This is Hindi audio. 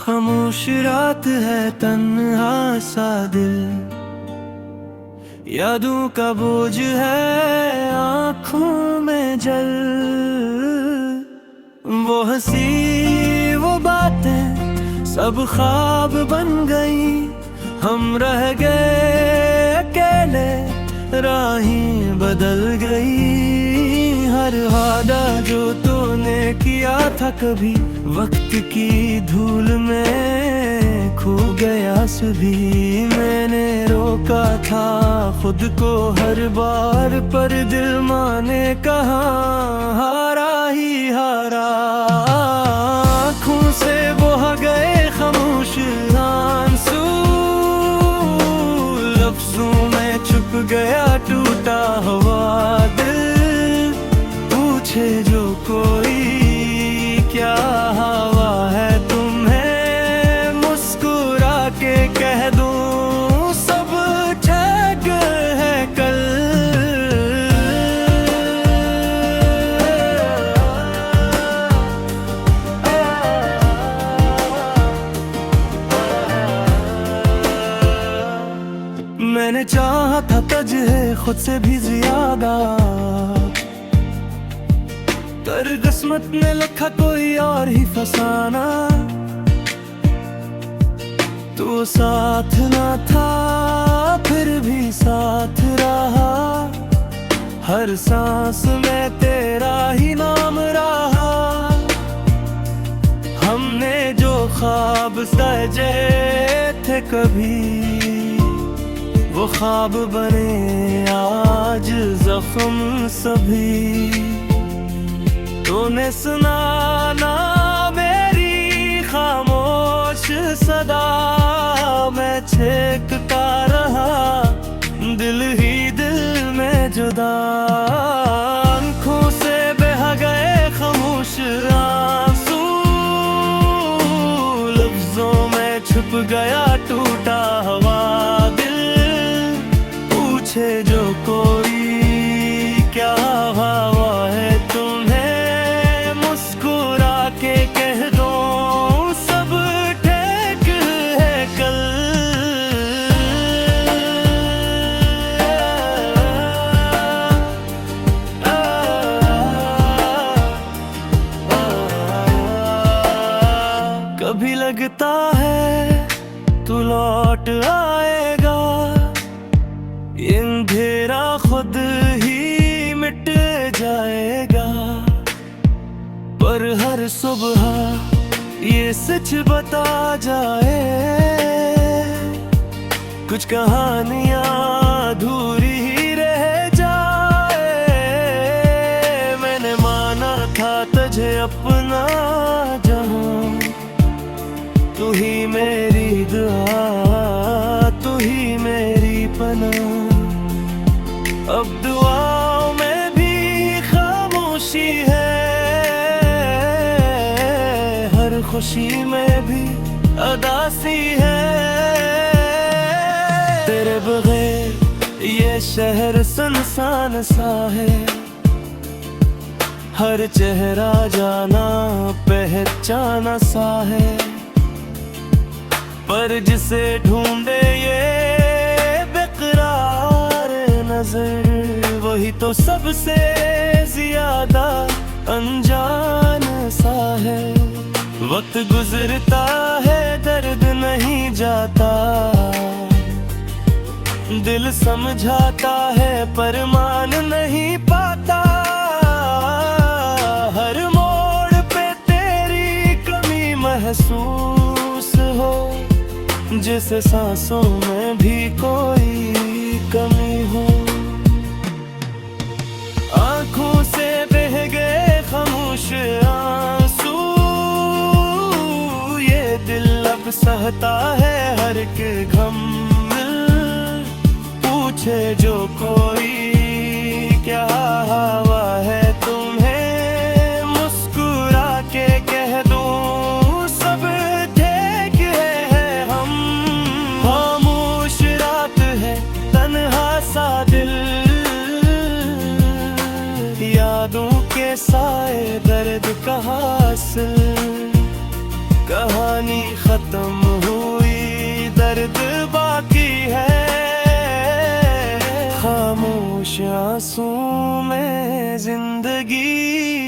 खामोश रात है, तन्हा सा दिल, यादों का बोझ है आँखों में जल। वो हंसी वो बातें सब ख्वाब बन गई, हम रह गए अकेले, राहें बदल गई। हर वादा जो तूने किया था कभी, वक्त की धूल में खो गया सभी। मैंने रोका था खुद को हर बार, पर दिल माने कहा हारा ही हारा। आँखों से बह गए खामोश आंसू, लफ्जों में छुप गया टूटा हुआ दिल। पूछे जो कोई क्या हवा है तुम्हें, मुस्कुरा के कह दूं सब ठीक है कल। मैंने चाहा था तुझे खुद से भी ज्यादा, पर किस्मत ने लिखा कोई और ही फसाना। तू साथ ना था फिर भी साथ रहा, हर सांस में तेरा ही नाम रहा। हमने जो ख्वाब सजे थे कभी, वो ख्वाब बने आज जख्म सभी। तूने सुना ना मेरी खामोश सदा, मैं छेकता रहा दिल ही दिल में जुदा। आँखों से बह गए खामोश आंसू, लफ्जों में छुप गया टूटा हुआ दिल। पूछे जो कोई क्या हवा है तुम्हें, मुस्कुरा के कह दो सब ठीक है कल। कभी लगता है तू लौट आएगा, अंधेरा खुद ही मिट जाएगा। पर हर सुबह ये सच बता जाए, कुछ कहानियां अधूरी ही रह जाए। मैंने माना था तुझे अपना जहां, तू ही मेरी दुआ, तू ही मेरी पनाह। अब दुआओं में भी खामोशी है, हर खुशी में भी अदासी है। तेरे बगैर ये शहर सुनसान सा है, हर चेहरा जाना पहचाना सा है। पर जिसे ढूंढे ये बेकरार नजर, वही तो सबसे ज्यादा अनजान सा है। वक्त गुजरता है दर्द नहीं जाता, दिल समझाता है पर मान नहीं पाता। हर मोड़ पे तेरी कमी महसूस हो, जैसे सांसों में भी कोई कमी हो। आँखों से बह गए खामोश आंसू, ये दिल अब सहता है हर एक गम। पूछे जो कोई क्या हवा है तुम्हें, मुस्कुरा के कह दूं सब ठीक है हम। खामोश रात है, तन्हा सा दिल, यादों के साए दर्द का हासिल। कहानी खत्म हुई, दर्द बाकी है। खामोश आंसू में जिंदगी